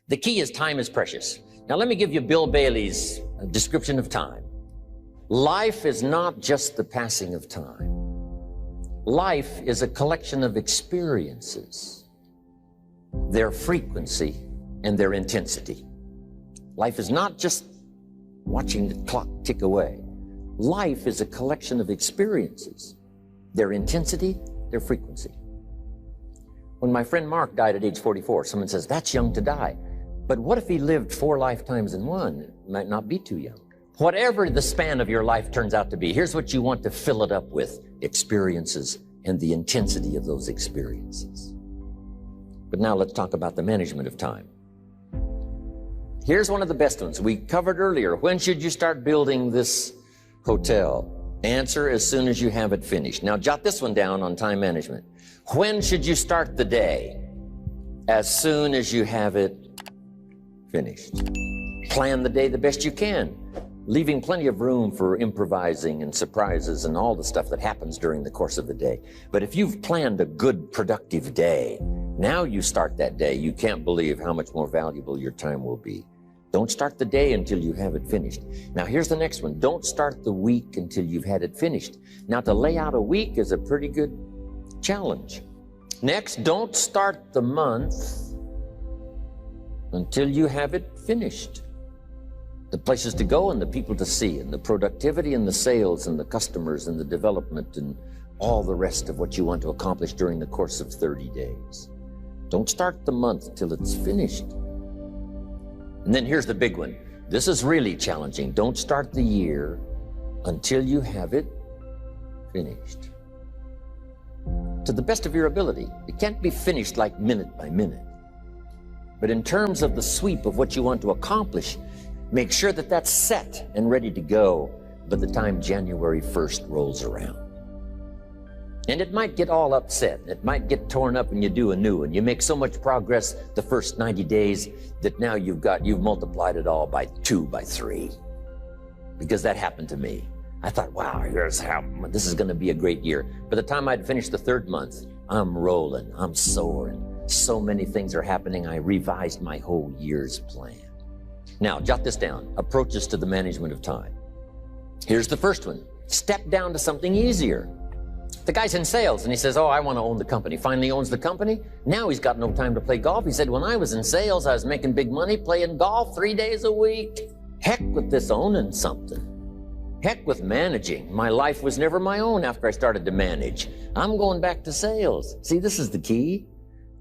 The key is time is precious. Now let me give you Bill Bailey's description of time. Life is not just the passing of time. Life is a collection of experiences, their frequency and their intensity. Life is not just watching the clock tick away. Life is a collection of experiences, their intensity, their frequency. When my friend Mark died at age 44, someone says, that's young to die. But what if he lived 4 lifetimes in one? It might not be too young. Whatever the span of your life turns out to be, here's what you want to fill it up with: experiences and the intensity of those experiences. But now let's talk about the management of time. Here's one of the best ones we covered earlier. When should you start building this hotel? Answer: as soon as you have it finished. Now jot this one down on time management. When should you start the day? As soon as you have it finished. Plan the day the best you can, leaving plenty of room for improvising and surprises and all the stuff that happens during the course of the day. But if you've planned a good, productive day, now you start that day, you can't believe how much more valuable your time will be. Don't start the day until you have it finished. Now here's the next one. Don't start the week until you've had it finished. Now to lay out a week is a pretty good challenge. Next, don't start the month until you have it finished. The places to go and the people to see and the productivity and the sales and the customers and the development and all the rest of what you want to accomplish during the course of 30 days. Don't start the month till it's finished. And then here's the big one. This is really challenging. Don't start the year until you have it finished. To the best of your ability. It can't be finished like minute by minute. But in terms of the sweep of what you want to accomplish, make sure that that's set and ready to go by the time January 1st rolls around. And it might get all upset. It might get torn up and you do a new one. You make so much progress the first 90 days that now you've multiplied it all by 2, by 3. Because that happened to me. I thought, wow, this is going to be a great year. By the time I'd finished the 3rd month, I'm rolling, I'm soaring. So many things are happening, I revised my whole year's plan. Now, jot this down, approaches to the management of time. Here's the first one. Step down to something easier. The guy's in sales and he says, oh, I want to own the company. Finally owns the company. Now he's got no time to play golf. He said, when I was in sales, I was making big money playing golf 3 days a week. Heck with this owning something. Heck with managing. My life was never my own after I started to manage. I'm going back to sales. See, this is the key.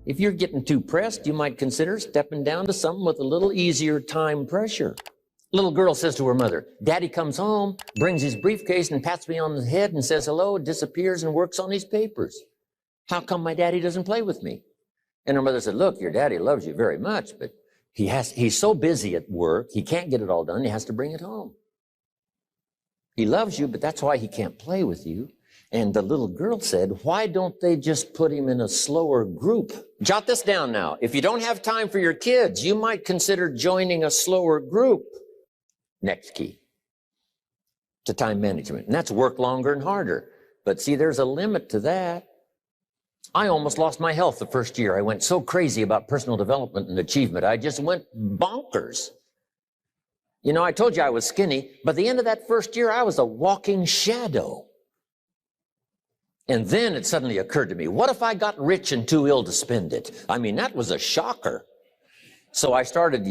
If you're getting too pressed, you might consider stepping down to something with a little easier time pressure. Little girl says to her mother, Daddy comes home, brings his briefcase and pats me on the head and says hello, disappears and works on his papers. How come my daddy doesn't play with me? And her mother said, look, your daddy loves you very much, but he's so busy at work, he can't get it all done, he has to bring it home. He loves you, but that's why he can't play with you. And the little girl said, why don't they just put him in a slower group? Jot this down now. If you don't have time for your kids, you might consider joining a slower group. Next key to time management. And that's work longer and harder. But see, there's a limit to that. I almost lost my health the first year. I went so crazy about personal development and achievement. I just went bonkers. You know, I told you I was skinny. By the end of that first year, I was a walking shadow. And then it suddenly occurred to me, what if I got rich and too ill to spend it? I mean, that was a shocker. So I started,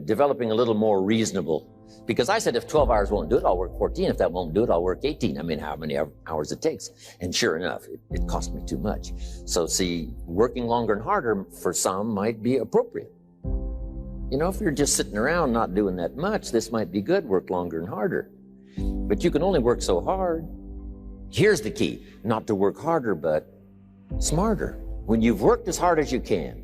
developing a little more reasonable, because I said, if 12 hours won't do it, I'll work 14. If that won't do it, I'll work 18. I mean, how many hours it takes. And sure enough, it cost me too much. So see, working longer and harder for some might be appropriate. If you're just sitting around not doing that much, this might be good, work longer and harder. But you can only work so hard. Here's the key, not to work harder, but smarter. When you've worked as hard as you can,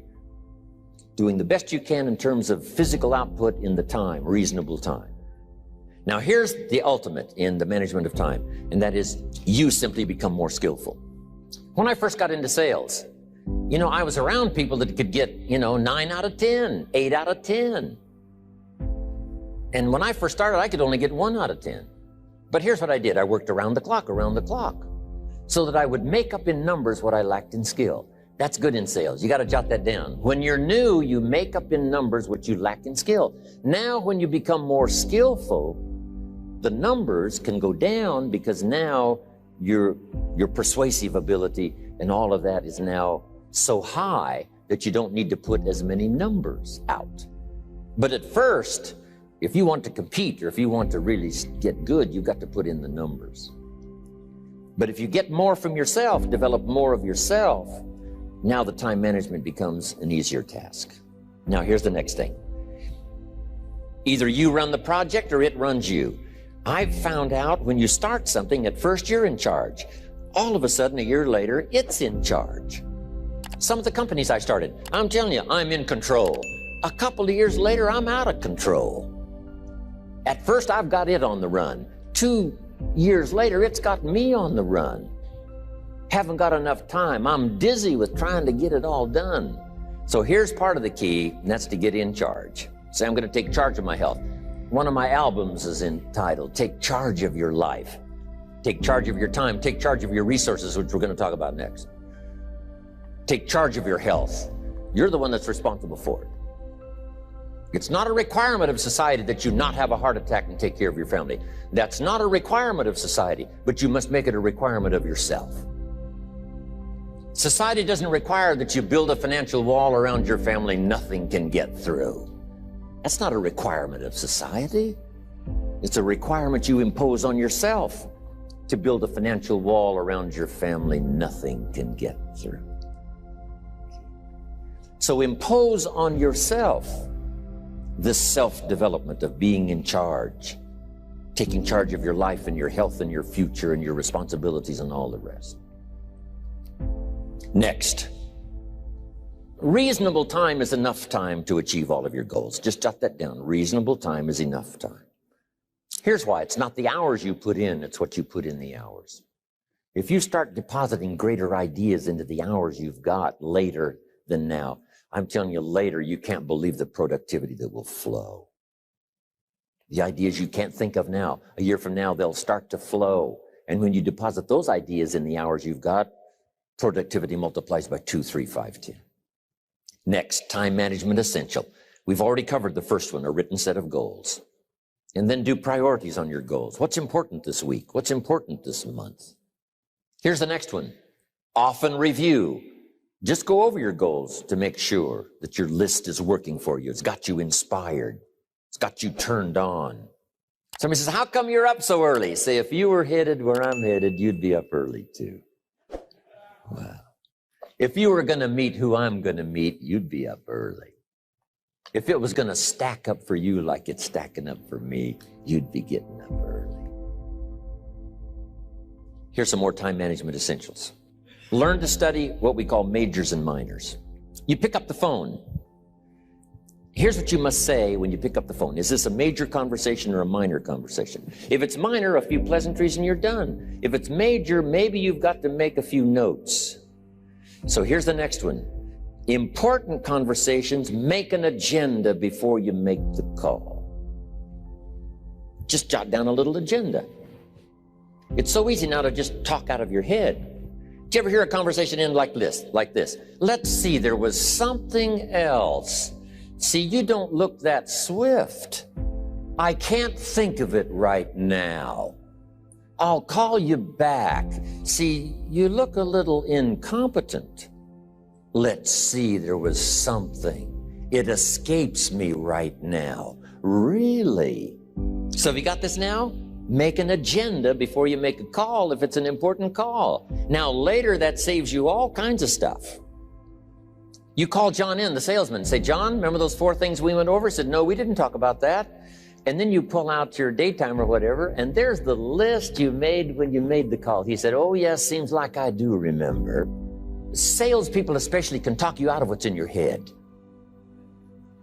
doing the best you can in terms of physical output in the time, reasonable time. Now here's the ultimate in the management of time, and that is you simply become more skillful. When I first got into sales, I was around people that could get, 9 out of 10, 8 out of 10. And when I first started, I could only get 1 out of 10. But here's what I did. I worked around the clock, so that I would make up in numbers what I lacked in skill. That's good in sales. You got to jot that down. When you're new, you make up in numbers what you lack in skill. Now, when you become more skillful, the numbers can go down because now your persuasive ability and all of that is now so high that you don't need to put as many numbers out. But at first, if you want to compete or if you want to really get good, you've got to put in the numbers. But if you get more from yourself, develop more of yourself, now the time management becomes an easier task. Now here's the next thing. Either you run the project or it runs you. I've found out when you start something, at first you're in charge. All of a sudden, a year later, it's in charge. Some of the companies I started, I'm telling you, I'm in control. A couple of years later, I'm out of control. At first, I've got it on the run. 2 years later, it's got me on the run. Haven't got enough time. I'm dizzy with trying to get it all done. So here's part of the key, and that's to get in charge. Say, I'm going to take charge of my health. One of my albums is entitled, Take Charge of Your Life. Take charge of your time. Take charge of your resources, which we're going to talk about next. Take charge of your health. You're the one that's responsible for it. It's not a requirement of society that you not have a heart attack and take care of your family. That's not a requirement of society, but you must make it a requirement of yourself. Society doesn't require that you build a financial wall around your family nothing can get through. That's not a requirement of society. It's a requirement you impose on yourself to build a financial wall around your family nothing can get through. So impose on yourself this self-development of being in charge, taking charge of your life and your health and your future and your responsibilities and all the rest. Next, reasonable time is enough time to achieve all of your goals. Just jot that down. Reasonable time is enough time. Here's why. It's not the hours you put in, it's what you put in the hours. If you start depositing greater ideas into the hours you've got later than now, I'm telling you later, you can't believe the productivity that will flow. The ideas you can't think of now, a year from now, they'll start to flow. And when you deposit those ideas in the hours you've got, productivity multiplies by 2, 3, 5, 10. Next, time management essential. We've already covered the first one, a written set of goals. And then do priorities on your goals. What's important this week? What's important this month? Here's the next one. Often review. Just go over your goals to make sure that your list is working for you. It's got you inspired. It's got you turned on. Somebody says, how come you're up so early? Say, if you were headed where I'm headed, you'd be up early too. Wow. If you were going to meet who I'm going to meet, you'd be up early. If it was going to stack up for you like it's stacking up for me, you'd be getting up early. Here's some more time management essentials. Learn to study what we call majors and minors. You pick up the phone. Here's what you must say when you pick up the phone. Is this a major conversation or a minor conversation? If it's minor, a few pleasantries and you're done. If it's major, maybe you've got to make a few notes. So here's the next one. Important conversations, make an agenda before you make the call. Just jot down a little agenda. It's so easy now to just talk out of your head. Did you ever hear a conversation end like this? Let's see, there was something else. See, you don't look that swift. I can't think of it right now. I'll call you back. See, you look a little incompetent. Let's see, there was something. It escapes me right now. Really? So have you got this now? Make an agenda before you make a call if it's an important call. Now later that saves you all kinds of stuff. You call John in, the salesman, and say, John, remember those 4 things we went over? He said, no, we didn't talk about that. And then you pull out your daytime or whatever, and there's the list you made when you made the call. He said, oh yes, seems like I do remember. Salespeople especially can talk you out of what's in your head.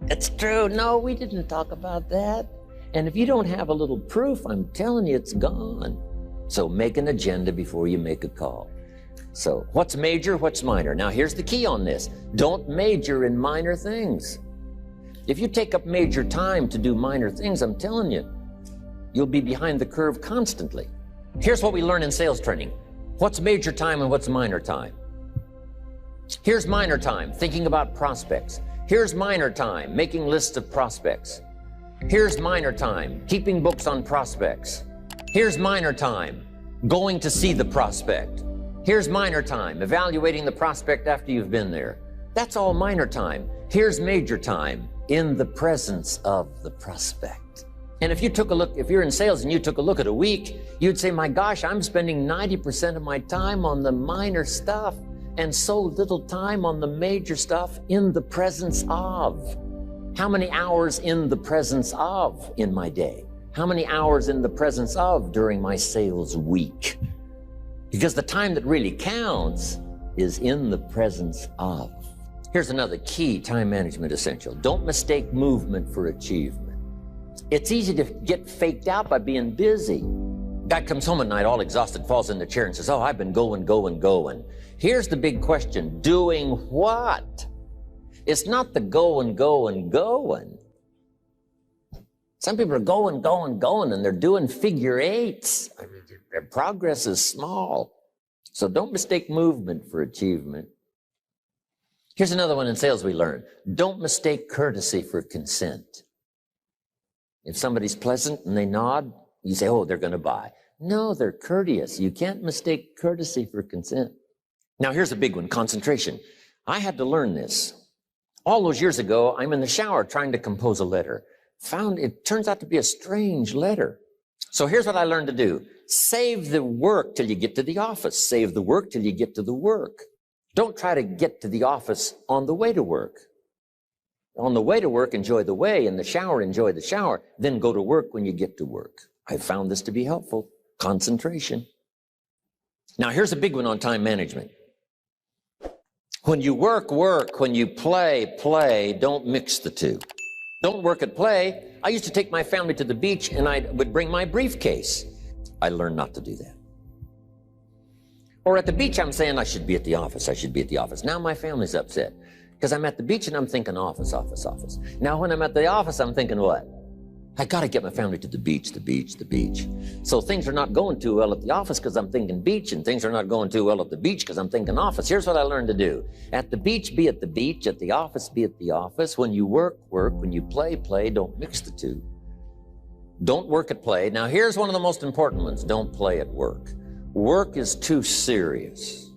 It's true. No, we didn't talk about that. And if you don't have a little proof, I'm telling you, it's gone. So make an agenda before you make a call. So what's major, what's minor? Now here's the key on this. Don't major in minor things. If you take up major time to do minor things, I'm telling you, you'll be behind the curve constantly. Here's what we learn in sales training. What's major time and what's minor time? Here's minor time, thinking about prospects. Here's minor time, making lists of prospects. Here's minor time, keeping books on prospects. Here's minor time, going to see the prospect. Here's minor time, evaluating the prospect after you've been there. That's all minor time. Here's major time, in the presence of the prospect. And if you took a look, if you're in sales and you took a look at a week, you'd say, my gosh, I'm spending 90% of my time on the minor stuff and so little time on the major stuff in the presence of. How many hours in the presence of in my day? How many hours in the presence of during my sales week? Because the time that really counts is in the presence of. Here's another key time management essential. Don't mistake movement for achievement. It's easy to get faked out by being busy. Guy comes home at night all exhausted, falls in the chair and says, oh, I've been going. Here's the big question, doing what? It's not the going. Some people are going, and they're doing figure eights. I mean, their progress is small. So don't mistake movement for achievement. Here's another one in sales we learned. Don't mistake courtesy for consent. If somebody's pleasant and they nod, you say, oh, they're going to buy. No, they're courteous. You can't mistake courtesy for consent. Now, here's a big one, concentration. I had to learn this. All those years ago, I'm in the shower trying to compose a letter. Found it turns out to be a strange letter. So here's what I learned to do. Save the work till you get to the office. Save the work till you get to the work. Don't try to get to the office on the way to work. On the way to work, enjoy the way. In the shower, enjoy the shower. Then go to work when you get to work. I found this to be helpful. Concentration. Now, here's a big one on time management. When you work. When you play. Don't mix the two. Don't work at play. I used to take my family to the beach and I would bring my briefcase. I learned not to do that. Or at the beach, I'm saying I should be at the office. Now my family's upset because I'm at the beach and I'm thinking office. Now when I'm at the office, I'm thinking what? I got to get my family to the beach. So things are not going too well at the office because I'm thinking beach, and things are not going too well at the beach because I'm thinking office. Here's what I learned to do. At the beach, be at the beach. At the office, be at the office. When you work. When you play. Don't mix the two. Don't work at play. Now, here's one of the most important ones. Don't play at work. Work is too serious.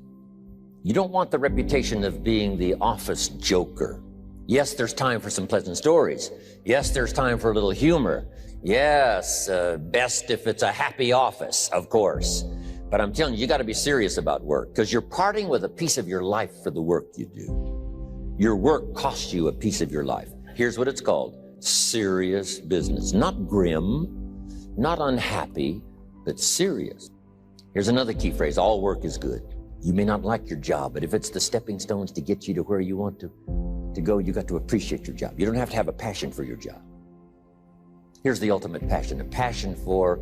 You don't want the reputation of being the office joker. Yes, there's time for some pleasant stories. Yes, there's time for a little humor. Yes, best if it's a happy office, of course. But I'm telling you, you got to be serious about work because you're parting with a piece of your life for the work you do. Your work costs you a piece of your life. Here's what it's called. Serious business. Not grim, not unhappy, but serious. Here's another key phrase. All work is good. You may not like your job, but if it's the stepping stones to get you to where you want to go, you got to appreciate your job. You don't have to have a passion for your job. Here's the ultimate passion, a passion for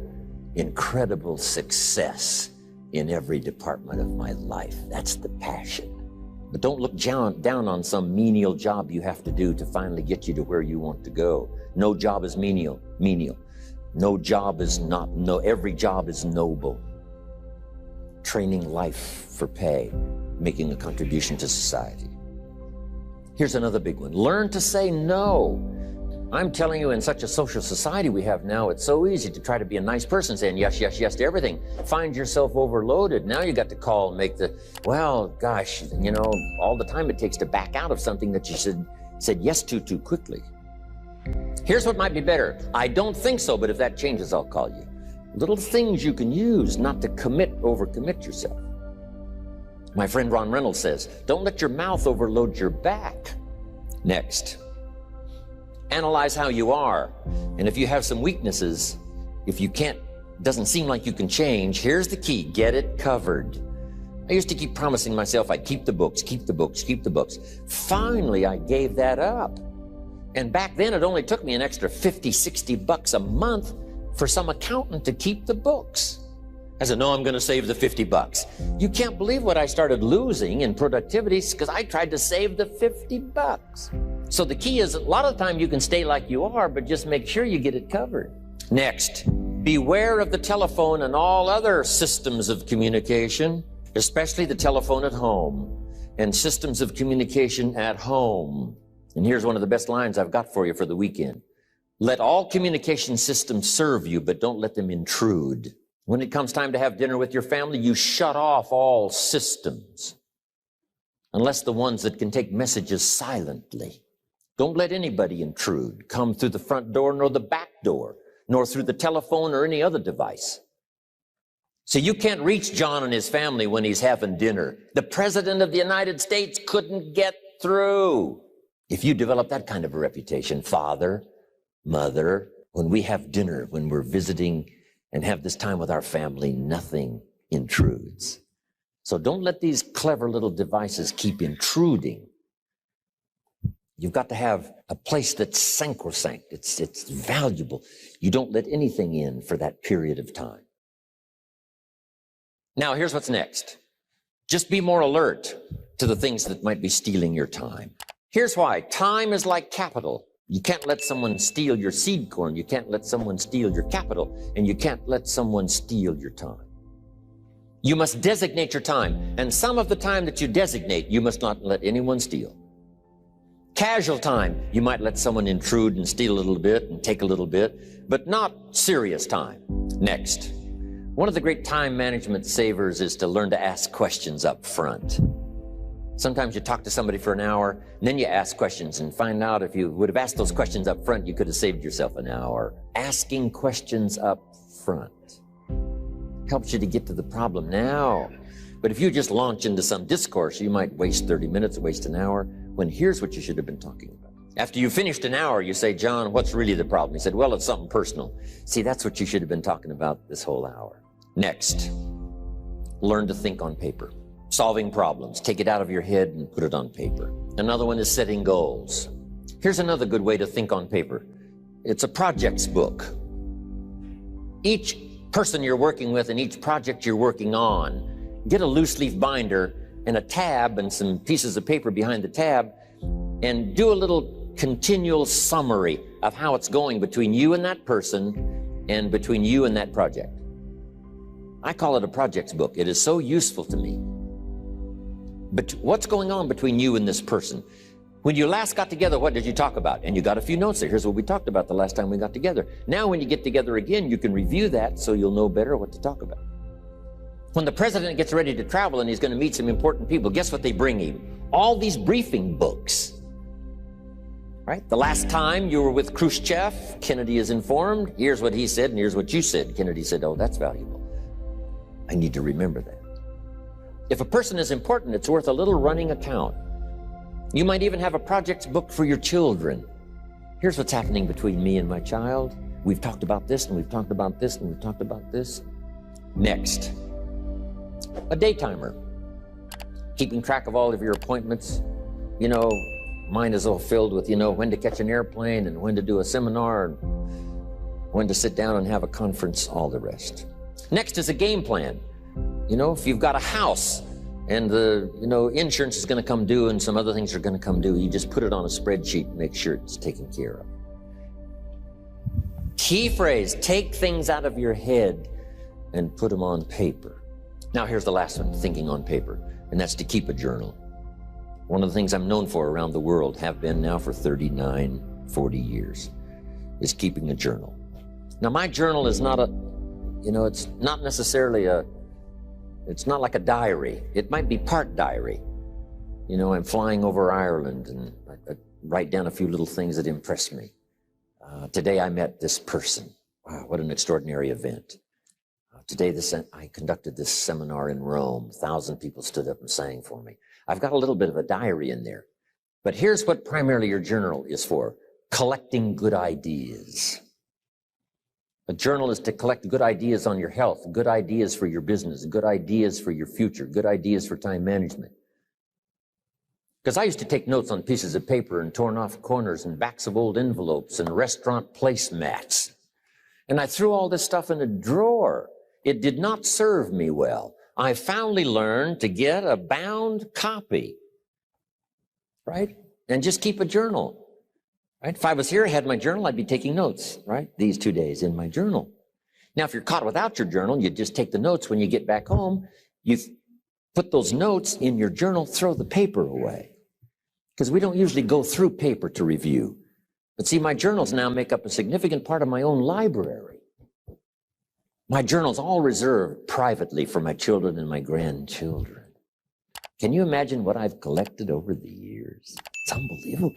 incredible success in every department of my life. That's the passion. But don't look down on some menial job you have to do to finally get you to where you want to go. No job is menial. No job is every job is noble. Training life for pay, making a contribution to society. Here's another big one. Learn to say no. I'm telling you, in such a social society we have now, it's so easy to try to be a nice person saying yes to everything. Find yourself overloaded. Now you got to call and make well, gosh, all the time it takes to back out of something that you said yes to too quickly. Here's what might be better. I don't think so, but if that changes, I'll call you. Little things you can use not to overcommit yourself. My friend Ron Reynolds says, don't let your mouth overload your back. Next, analyze how you are. And if you have some weaknesses, if you doesn't seem like you can change, here's the key, get it covered. I used to keep promising myself I'd keep the books. Finally, I gave that up. And back then, it only took me an extra $50-60 a month for some accountant to keep the books. I said, no, I'm going to save the $50. You can't believe what I started losing in productivity because I tried to save the $50. So the key is a lot of the time you can stay like you are, but just make sure you get it covered. Next, beware of the telephone and all other systems of communication, especially the telephone at home. and systems of communication at home. And here's one of the best lines I've got for you for the weekend. Let all communication systems serve you, but don't let them intrude. When it comes time to have dinner with your family, you shut off all systems, unless the ones that can take messages silently. Don't let anybody intrude, come through the front door nor the back door, nor through the telephone or any other device. So you can't reach John and his family when he's having dinner. The President of the United States couldn't get through. If you develop that kind of a reputation, father, mother, when we have dinner, when we're visiting and have this time with our family, nothing intrudes. So don't let these clever little devices keep intruding. You've got to have a place that's sacrosanct. It's valuable. You don't let anything in for that period of time. Now, here's what's next. Just be more alert to the things that might be stealing your time. Here's why. Time is like capital. You can't let someone steal your seed corn. You can't let someone steal your capital. And you can't let someone steal your time. You must designate your time. And some of the time that you designate, you must not let anyone steal. Casual time, you might let someone intrude and steal a little bit and take a little bit, but not serious time. Next. One of the great time management savers is to learn to ask questions up front. Sometimes you talk to somebody for an hour, and then you ask questions and find out if you would have asked those questions up front, you could have saved yourself an hour. Asking questions up front helps you to get to the problem now. But if you just launch into some discourse, you might waste 30 minutes, waste an hour, when here's what you should have been talking about. After you finished an hour, you say, John, what's really the problem? He said, well, it's something personal. See, that's what you should have been talking about this whole hour. Next, learn to think on paper. Solving problems. Take it out of your head and put it on paper. Another one is setting goals. Here's another good way to think on paper. It's a projects book. Each person you're working with and each project you're working on, get a loose leaf binder and a tab and some pieces of paper behind the tab and do a little continual summary of how it's going between you and that person and between you and that project. I call it a projects book. It is so useful to me. But what's going on between you and this person? When you last got together, what did you talk about? And you got a few notes there. Here's what we talked about the last time we got together. Now when you get together again, you can review that so you'll know better what to talk about. When the president gets ready to travel and he's going to meet some important people, guess what they bring him? All these briefing books. Right? The last time you were with Khrushchev, Kennedy is informed. Here's what he said and here's what you said. Kennedy said, oh, that's valuable. I need to remember that. If a person is important, it's worth a little running account. You might even have a projects book for your children. Here's what's happening between me and my child. We've talked about this and we've talked about this and we've talked about this. Next, a day timer. Keeping track of all of your appointments. You know, mine is all filled with, when to catch an airplane and when to do a seminar, and when to sit down and have a conference, all the rest. Next is a game plan. If you've got a house and the, insurance is going to come due and some other things are going to come due, you just put it on a spreadsheet and make sure it's taken care of. Key phrase, take things out of your head and put them on paper. Now here's the last one, thinking on paper, and that's to keep a journal. One of the things I'm known for around the world, have been now for 39, 40 years, is keeping a journal. Now my journal is not it's not necessarily it's not like a diary. It might be part diary. I'm flying over Ireland and I write down a few little things that impress me. Today I met this person. Wow, what an extraordinary event. Today I conducted this seminar in Rome. 1,000 people stood up and sang for me. I've got a little bit of a diary in there. But here's what primarily your journal is for: collecting good ideas. A journal is to collect good ideas on your health, good ideas for your business, good ideas for your future, good ideas for time management. Because I used to take notes on pieces of paper and torn off corners and backs of old envelopes and restaurant placemats. And I threw all this stuff in a drawer. It did not serve me well. I finally learned to get a bound copy, right? And just keep a journal. Right? If I was here, I had my journal, I'd be taking notes, right? These 2 days in my journal. Now, if you're caught without your journal, you just take the notes when you get back home. You Put those notes in your journal, throw the paper away. Because we don't usually go through paper to review. But see, my journals now make up a significant part of my own library. My journals all reserved privately for my children and my grandchildren. Can you imagine what I've collected over the years? It's unbelievable.